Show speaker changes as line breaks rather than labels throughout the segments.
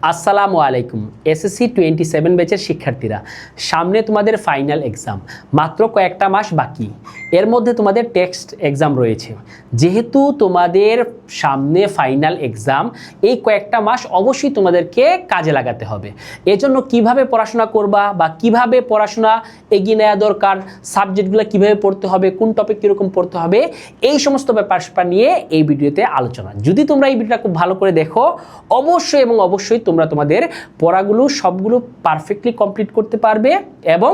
আসসালামু আলাইকুম। এসএসসি 27 ব্যাচের শিক্ষার্থীরা, সামনে তোমাদের ফাইনাল এক্সাম, মাত্র কয়েকটা মাস বাকি। এর মধ্যে তোমাদের টেক্সট এক্সাম রয়েছে। যেহেতু তোমাদের সামনে ফাইনাল এক্সাম, এই কয়েকটা মাস অবশ্যই তোমাদেরকে কাজে লাগাতে হবে। এজন্য কিভাবে পড়াশোনা করবা বা কিভাবে পড়াশোনা এগিয়ে নেওয়া দরকার, সাবজেক্টগুলো কিভাবে পড়তে হবে, কোন টপিক কীরকম পড়তে হবে, এই সমস্ত ব্যাপার নিয়ে এই ভিডিওতে আলোচনা। যদি তোমরা এই ভিডিওটা খুব ভালো করে দেখো, অবশ্যই এবং অবশ্যই তোমরা তোমাদের পড়াগুলো সবগুলো পারফেক্টলি কমপ্লিট করতে পারবে এবং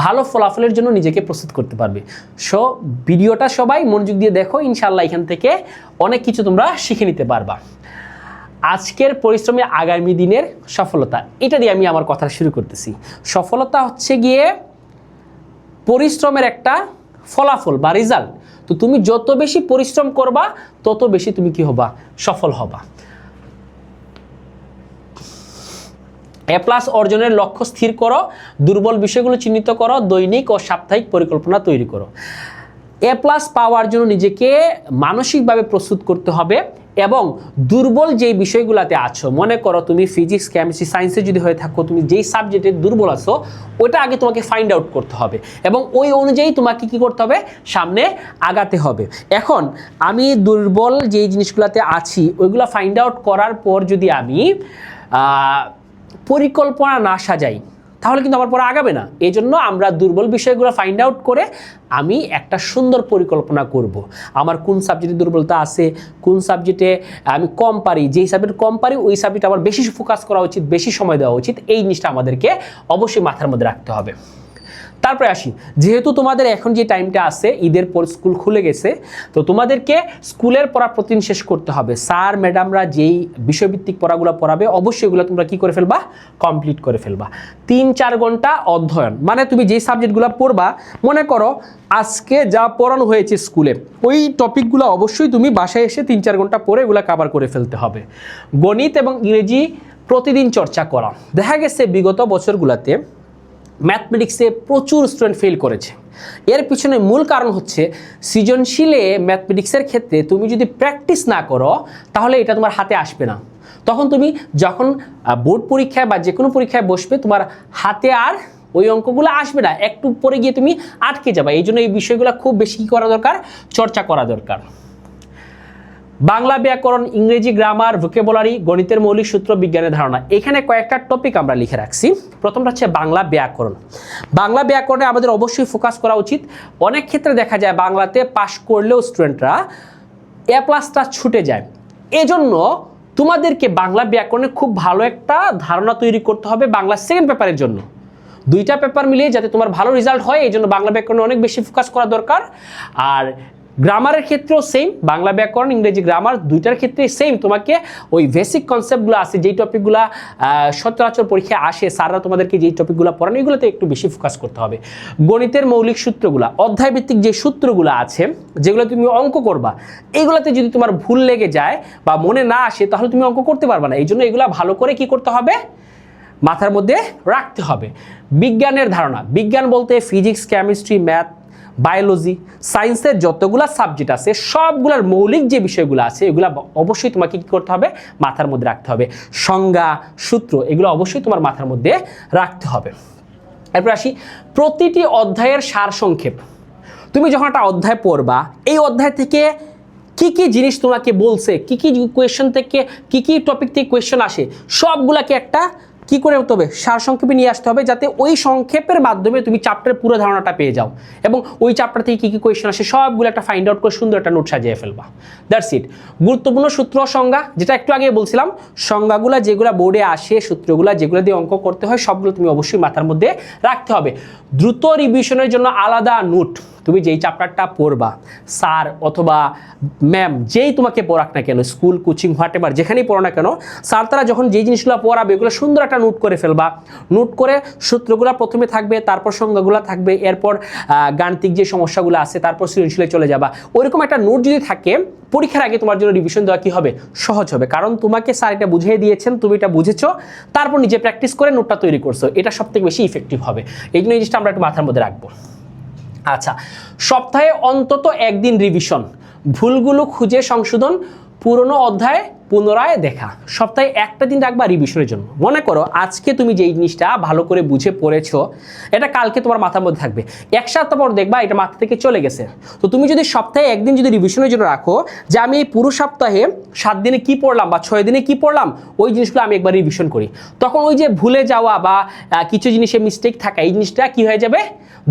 ভালো ফলাফলের জন্য নিজেকে প্রস্তুত করতে পারবে। সো ভিডিওটা সবাই মনোযোগ দিয়ে দেখো, ইনশাআল্লাহ এখান থেকে অনেক কিছু তোমরা শিখে নিতে পারবা। আজকের পরিশ্রমে আগামী দিনের সফলতা, এটা দিয়ে আমি আমার কথা শুরু করতেছি। সফলতা হচ্ছে গিয়ে পরিশ্রমের একটা ফলাফল বা রেজাল্ট। তো তুমি যত বেশি পরিশ্রম করবা তত বেশি তুমি কি হবা, সফল হবা। এ প্লাস অর্জনের লক্ষ্য স্থির করো, দুর্বল বিষয়গুলো চিহ্নিত করো, দৈনিক ও সাপ্তাহিক পরিকল্পনা তৈরি করো। এ প্লাস পাওয়ার জন্য নিজেকে মানসিকভাবে প্রস্তুত করতে হবে এবং দুর্বল যেই বিষয়গুলোতে আছো, মনে করো তুমি ফিজিক্স, কেমিস্ট্রি, সায়েন্সে যদি হয়ে থাকো, তুমি যেই সাবজেক্টে দুর্বল আছো ওটা আগে তোমাকে ফাইন্ড আউট করতে হবে এবং ওই অনুযায়ী তোমাকে কি করতে হবে, সামনে আগাতে হবে। এখন আমি দুর্বল যেই জিনিসগুলোতে আছি ওইগুলো ফাইন্ড আউট করার পর যদি আমি পরিকল্পনা না সাজাই তাহলে কিন্তু আমার পরে আগাবে না। এই জন্য আমরা দুর্বল বিষয়গুলো ফাইন্ড আউট করে আমি একটা সুন্দর পরিকল্পনা করব। আমার কোন সাবজেক্টে দুর্বলতা আছে, কোন সাবজেক্টে আমি কম পারি, যেই সাবজেক্ট কম পারি ওই সাবজেক্টে আমার বেশি ফোকাস করা উচিত, বেশি সময় দেওয়া উচিত। এই জিনিসটা আমাদেরকে অবশ্যই মাথার মধ্যে রাখতে হবে। তারপরে আসি, যেহেতু তোমাদের এখন যে টাইমটা আছে, ঈদের পর স্কুল খুলে গেছে, তো তোমাদেরকে স্কুলের পড়া প্রতিদিন শেষ করতে হবে। স্যার ম্যাডামরা যেই বিষয়ভিত্তিক পড়াগুলো পড়াবে অবশ্যই এগুলো তোমরা কি করে ফেলবা, কমপ্লিট করে ফেলবা। 3-4 ঘন্টা অধ্যয়ন, মানে তুমি যেই সাবজেক্টগুলো পড়বা, মনে করো আজকে যা পড়ানো হয়েছে স্কুলে ওই টপিকগুলো অবশ্যই তুমি বাসায় এসে 3-4 ঘন্টা পড়ে এগুলো কভার করে ফেলতে হবে। গণিত এবং ইংরেজি প্রতিদিন চর্চা করা। দেখা গেছে বিগত বছরগুলোতে ম্যাথমেটিক্সে প্রচুর স্টুডেন্ট ফেল করেছে। এর পিছনে মূল কারণ হচ্ছে সৃজনশীলে ম্যাথমেটিক্সের ক্ষেত্রে তুমি যদি প্র্যাকটিস না করো তাহলে এটা তোমার হাতে আসবে না। তখন তুমি যখন বোর্ড পরীক্ষায় বা যে কোনো পরীক্ষায় বসবে, তোমার হাতে আর ওই অঙ্কগুলো আসবে না, একটু পরে গিয়ে তুমি আটকে যাবে। এই জন্য এই বিষয়গুলো খুব বেশি করা দরকার, চর্চা করা দরকার। বাংলা ব্যাকরণ, ইংরেজি গ্রামার, ভোকাবুলারি, গণিতের মৌলিক সূত্র, বিজ্ঞানের ধারণা। এখানে কয়েকটা টপিক আমরা লিখে রাখছি। প্রথমটা হচ্ছে বাংলা ব্যাকরণ। বাংলা ব্যাকরণে আমাদের অবশ্যই ফোকাস করা উচিত। অনেক ক্ষেত্রে দেখা যায় বাংলাতে পাশ করলেও স্টুডেন্টরা এ প্লাসটা ছুটে যায়। এজন্য তোমাদেরকে বাংলা ব্যাকরণে খুব ভালো একটা ধারণা তৈরি করতে হবে বাংলা সেকেন্ড পেপারের জন্য। 2টা পেপার মিলিয়ে যাতে তোমার ভালো রেজাল্ট হয়, এই জন্য বাংলা ব্যাকরণে অনেক বেশি ফোকাস করা দরকার। আর গ্রামারের ক্ষেত্রেও সেম, বাংলা ব্যাকরণ, ইংরেজি গ্রামার 2টার ক্ষেত্রে সেম। তোমাকে ওই বেসিক কনসেপ্টগুলো আছে, যেই টপিকগুলো সচরাচর পরীক্ষায় আসে, স্যাররা তোমাদেরকে যেই টপিকগুলো পড়ান এগুলোতে একটু বেশি ফোকাস করতে হবে। গণিতের মৌলিক সূত্রগুলো, অধ্যায়ভিত্তিক যে সূত্রগুলো আছে যেগুলো তুমি অঙ্ক করবা, এইগুলোতে যদি তোমার ভুল লেগে যায় বা মনে না আসে তাহলে তুমি অঙ্ক করতে পারবে না। এই জন্য এগুলো ভালো করে কি করতে হবে, মাথার মধ্যে রাখতে হবে। বিজ্ঞানের ধারণা, বিজ্ঞান বলতে ফিজিক্স, কেমিস্ট্রি, ম্যাথ, বায়োলজি, সায়েন্সের যতগুলা সাবজেক্ট আছে সবগুলোর মৌলিক যে বিষয়গুলো আছে এগুলো অবশ্যই তোমাকে কী করতে হবে, মাথার মধ্যে রাখতে হবে। সংজ্ঞা, সূত্র, এগুলো অবশ্যই তোমার মাথার মধ্যে রাখতে হবে। এরপর আসি প্রতিটি অধ্যায়ের সারসংক্ষেপ। তুমি যখন একটা অধ্যায় পড়বা, এই অধ্যায় থেকে কি কি জিনিস তোমাকে বলছে, কি কি কোয়েশ্চন থেকে, কি কি টপিক থেকে কোয়েশ্চন আসে, সবগুলাকে একটা কি করে হতে হবে, সারসংক্ষেপে নিয়ে আসতে হবে, যাতে ওই সংক্ষেপের মাধ্যমে তুমি চ্যাপ্টারের পুরো ধারণাটা পেয়ে যাও এবং ওই চ্যাপ্টার থেকে কী কী কোয়েশ্চন আসে সবগুলো একটা ফাইন্ড আউট করে সুন্দর একটা নোট সাজিয়ে ফেলবা। That's it. গুরুত্বপূর্ণ সূত্র, সংজ্ঞা, যেটা একটু আগে বলছিলাম, সংজ্ঞাগুলো যেগুলো বোর্ডে আসে, সূত্রগুলো যেগুলো দিয়ে অঙ্ক করতে হয় সবগুলো তুমি অবশ্যই মাথার মধ্যে রাখতে হবে। দ্রুত রিভিশনের জন্য আলাদা নোট। তুমি যেই চ্যাপ্টারটা পড়বা, স্যার অথবা ম্যাম যেই তোমাকে পড়াক না কেন, স্কুল, কোচিং, হোয়াটএভার যেখানেই পড়ো না কেন, স্যার তারা যখন যেই জিনিসগুলো পড়াবে এগুলো সুন্দর একটা নোট করে ফেলবা। নোট করে সূত্রগুলো প্রথমে থাকবে, তারপর সংজ্ঞাগুলো থাকবে, এরপর গাণিতিক যে সমস্যাগুলো আছে, তারপর সৃজনশীলে চলে যাবা। ওইরকম একটা নোট যদি থাকে, পরীক্ষার আগে তোমার জন্য রিভিশন দেওয়া কি হবে, সহজ হবে। কারণ তোমাকে স্যার এটা বুঝিয়ে দিয়েছেন, তুমি এটা বুঝেছো, তারপর নিজে প্র্যাকটিস করে নোটটা তৈরি করছো, এটা সবথেকে বেশি ইফেক্টিভ হবে। এই জন্য এই জিনিসটা আমরা একটু মাথার মধ্যে রাখবো। আচ্ছা, সপ্তাহে অন্তত একদিন রিভিশন, ভুলগুলো খুঁজে সংশোধন, পুরনো অধ্যায় পুনরায় দেখা, সপ্তাহে একটা দিন রাখবা রিভিশনের জন্য। মনে করো আজকে তুমি যেই জিনিসটা ভালো করে বুঝে পড়েছো, এটা কালকে তোমার মাথার মধ্যে থাকবে, এক সপ্তাহ পর দেখবা এটা মাথা থেকে চলে গেছে। তো তুমি যদি সপ্তাহে একদিন যদি রিভিশনের জন্য রাখো যে আমি এই পুরো সপ্তাহে 7 দিনে কি পড়লাম বা 6 দিনে কি পড়লাম, ওই জিনিসগুলো আমি একবার রিভিশন করি, তখন ওই যে ভুলে যাওয়া বা কিছু জিনিসে মিস্টেক থাকা, এই জিনিসটা কি হয়ে যাবে,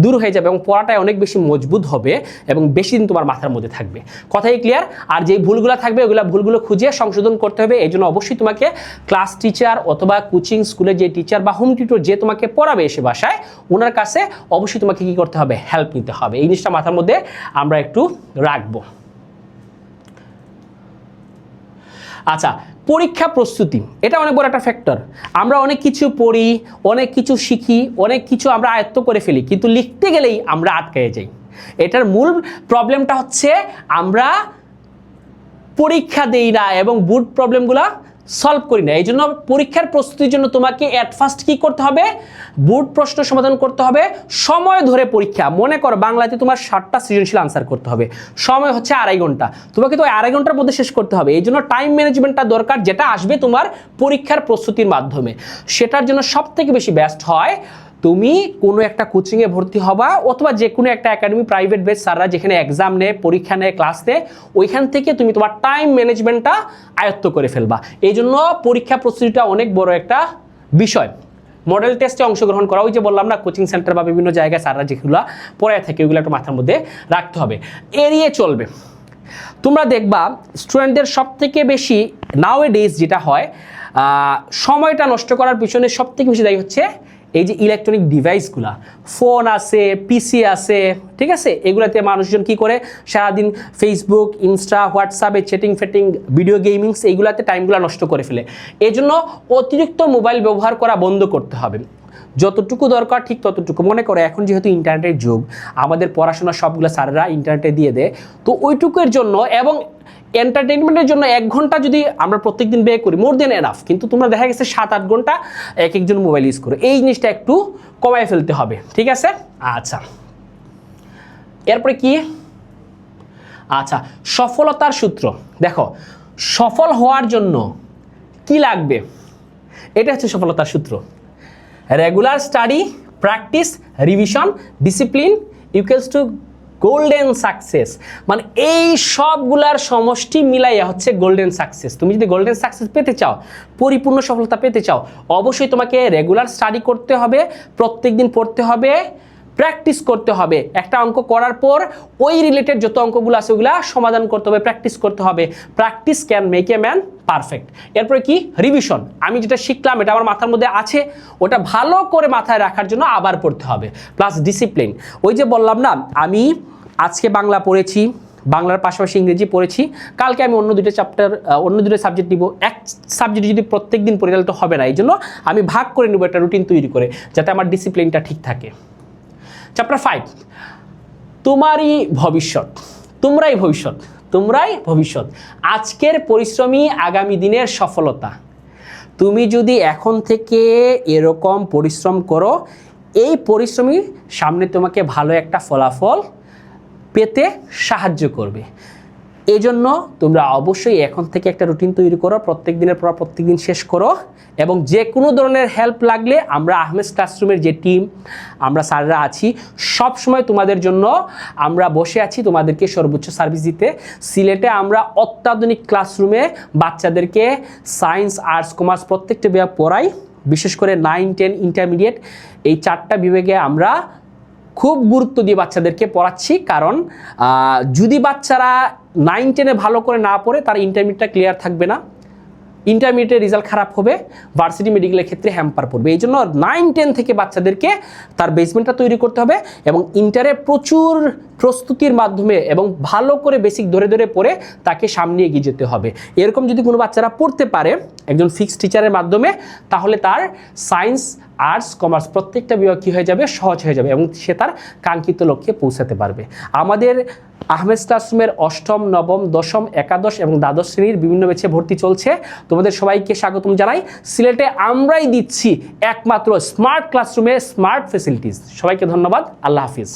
দূর হয়ে যাবে এবং পড়াটায় অনেক বেশি মজবুত হবে এবং বেশি দিন তোমার মাথার মধ্যে থাকবে। কথাই ক্লিয়ার? আর যেই ভুলগুলো থাকবে ওগুলো ভুলগুলো খুঁজে সংশোধন করতে হবে। এই জন্য অবশ্যই তোমাকে ক্লাস টিচার অথবা কোচিং স্কুলে যে টিচার বা হোম টিউটর যে তোমাকে পড়াবে এসে বাসায়, ওনার কাছে অবশ্যই তোমাকে কি করতে হবে, হেল্প নিতে হবে। এই জিনিসটা মাথার মধ্যে আমরা একটু রাখবো। আচ্ছা, পরীক্ষা প্রস্তুতি, এটা অনেক বড় একটা ফ্যাক্টর। আমরা অনেক কিছু পড়ি, অনেক কিছু শিখি, অনেক কিছু আমরা আয়ত্ত করে ফেলি, কিন্তু লিখতে গেলেই আমরা আটকে যাই। এটার মূল প্রবলেমটা হচ্ছে আমরা পরীক্ষা দেই না এবং বোর্ড প্রবলেমগুলো সলভ করি না। এই জন্য পরীক্ষার প্রস্তুতির জন্য তোমাকে অ্যাট ফার্স্ট কী করতে হবে, বোর্ড প্রশ্ন সমাধান করতে হবে সময় ধরে। পরীক্ষা মনে করো বাংলাতে তোমার 7টা সৃজনশীল আনসার করতে হবে, সময় হচ্ছে 2.5 ঘন্টা, তোমাকে তো 2.5 ঘন্টার মধ্যে শেষ করতে হবে। এই জন্য টাইম ম্যানেজমেন্টটা দরকার, যেটা আসবে তোমার পরীক্ষার প্রস্তুতির মাধ্যমে। সেটার জন্য সবথেকে বেশি বেস্ট হয় তুমি কোনো একটা কোচিংয়ে ভর্তি হবা অথবা যে কোনো একটা একাডেমি, প্রাইভেট বেস স্যাররা যেখানে এক্সাম নেয়, পরীক্ষা নেয়, ক্লাস নেয়, ওইখান থেকে তুমি তোমার টাইম ম্যানেজমেন্টটা আয়ত্ত করে ফেলবা। এই জন্য পরীক্ষা প্রস্তুতিটা অনেক বড় একটা বিষয়। মডেল টেস্টে অংশগ্রহণ করা, ওই যে বললাম না কোচিং সেন্টার বা বিভিন্ন জায়গায় স্যাররা যেগুলো পড়ায় থাকে ওইগুলো একটা মাথার মধ্যে রাখতে হবে, এড়িয়ে চলবে। তোমরা দেখবা স্টুডেন্টদের সব থেকে বেশি নাও এ ডেজ যেটা হয়, সময়টা নষ্ট করার পিছনে সব থেকে বেশি দায়ী হচ্ছে এই যে ইলেকট্রনিক ডিভাইসগুলা, ফোন আছে, পিসি আছে, ঠিক আছে, এগুলাতে মানুষজন কি করে সারাদিন ফেসবুক, ইনস্টা, হোয়াটসঅ্যাপে চ্যাটিং ফেটিং, ভিডিও গেমিংস, এইগুলাতে টাইমগুলো নষ্ট করে ফেলে। এই জন্য অতিরিক্ত মোবাইল ব্যবহার করা বন্ধ করতে হবে। যতটুকু দরকার ঠিক ততটুকু। মনে করো এখন যেহেতু ইন্টারনেটের যুগ, আমাদের পড়াশোনা সবগুলো স্যাররা ইন্টারনেটে দিয়ে দেয়, তো ওইটুকুর জন্য এবং এন্টারটেনমেন্টের জন্য 1 ঘন্টা যদি আমরা প্রত্যেকদিন ব্যয় করি, মোর দেন এনাফ। কিন্তু তোমরা দেখা গেছে 7-8 ঘন্টা এক একজন মোবাইল ইউজ করো, এই জিনিসটা একটু কমায় ফেলতে হবে, ঠিক আছে? আচ্ছা, এরপরে কি? আচ্ছা, সফলতার সূত্র। দেখো, সফল হওয়ার জন্য কি লাগবে, এটা হচ্ছে সফলতার সূত্র। Regular study, practice, revision, discipline equals to golden success. মানে এই সবগুলার সমষ্টি মিলাইয়া হচ্ছে গোল্ডেন সাকসেস। তুমি যদি গোল্ডেন সাকসেস পেতে চাও, পরিপূর্ণ সফলতা পেতে চাও, অবশ্যই তোমাকে রেগুলার স্টাডি করতে হবে, প্রত্যেকদিন পড়তে হবে, প্র্যাকটিস করতে হবে। একটা অঙ্ক করার পর ওই রিলেটেড যত অঙ্কগুলো আছে ওগুলা সমাধান করতে হবে, প্র্যাকটিস করতে হবে। Practice can make a man perfect. এরপরে কি? রিভিশন। আমি যেটা শিখলাম এটা আমার মাথার মধ্যে আছে, ওটা ভালো করে মাথায় রাখার জন্য আবার পড়তে হবে। Plus discipline. ওই যে বললাম না, আমি আজকে বাংলা পড়েছি, বাংলার পাশাপাশি ইংরেজি পড়েছি, কালকে আমি অন্য 2টা চ্যাপ্টার, অন্য 2টা সাবজেক্ট নিব। এক সাবজেক্ট যদি প্রত্যেক দিন পড়ে তাহলে তো হবে না। এই জন্য আমি ভাগ করে নেব, একটা রুটিন তৈরি করে, যাতে আমার ডিসিপ্লিনটা ঠিক থাকে। চ্যাপ্টার 5, তোমারই ভবিষ্যৎ। তোমরাই ভবিষ্যৎ, তোমরাই ভবিষ্যৎ। আজকের পরিশ্রমী আগামী দিনের সফলতা। তুমি যদি এখন থেকে এরকম পরিশ্রম করো, এই পরিশ্রমী সামনে তোমাকে ভালো একটা ফলাফল পেতে সাহায্য করবে। এই জন্য তোমরা অবশ্যই এখন থেকে একটা রুটিন তৈরি করো, প্রত্যেক দিনের পর প্রত্যেক দিন শেষ করো। এবং যে কোনো ধরনের হেল্প লাগলে আমরা আহমেদ ক্লাসরুমের যে টিম, আমরা স্যাররা আছি, সব সময় তোমাদের জন্য আমরা বসে আছি, তোমাদেরকে সর্বোচ্চ সার্ভিস দিতে। সিলেটে আমরা অত্যাধুনিক ক্লাসরুমে বাচ্চাদেরকে সায়েন্স, আর্টস, কমার্স প্রত্যেকটা বিভাগ পড়াই। বিশেষ করে 9, 10, ইন্টারমিডিয়েট, এই 4টা বিভাগে আমরা খুব গুরুত্ব দিয়ে বাচ্চাদেরকে পড়াচ্ছি। কারণ যদি বাচ্চারা 9, 10-এ ভালো করে না পড়ে, তারা ইন্টারমিডিয়েটটা ক্লিয়ার থাকবে না, ইন্টারমিডিয়েটের রেজাল্ট খারাপ হবে, ভার্সিটি মেডিকেলের ক্ষেত্রে হ্যাম্পার পড়বে। এই জন্য 9, 10 থেকে বাচ্চাদেরকে তার বেসমেন্টটা তৈরি করতে হবে এবং ইন্টারে প্রচুর প্রস্তুতির মাধ্যমে এবং ভালো করে বেসিক ধরে ধরে পড়ে তাকে সামনে এগিয়ে যেতে হবে। এরকম যদি কোনো বাচ্চারা পড়তে পারে একজন ফিক্সড টিচারের মাধ্যমে, তাহলে তার সায়েন্স, আর্টস, কমার্স প্রত্যেকটা বিভাগ কী হয়ে যাবে, সহজ হয়ে যাবে এবং সে তার কাঙ্ক্ষিত লক্ষ্যে পৌঁছাতে পারবে। আমাদের আহমেদ ক্লাসরুমের 8ম, 9ম, 10ম, একাদশ এবং দ্বাদশ শ্রেণীর বিভিন্ন ব্যাচে ভর্তি চলছে। তোমাদের সবাইকে স্বাগতম জানাই। সিলেটে আমরাই দিচ্ছি একমাত্র স্মার্ট ক্লাসরুমে স্মার্ট ফ্যাসিলিটিস। সবাইকে ধন্যবাদ। আল্লাহ হাফিজ।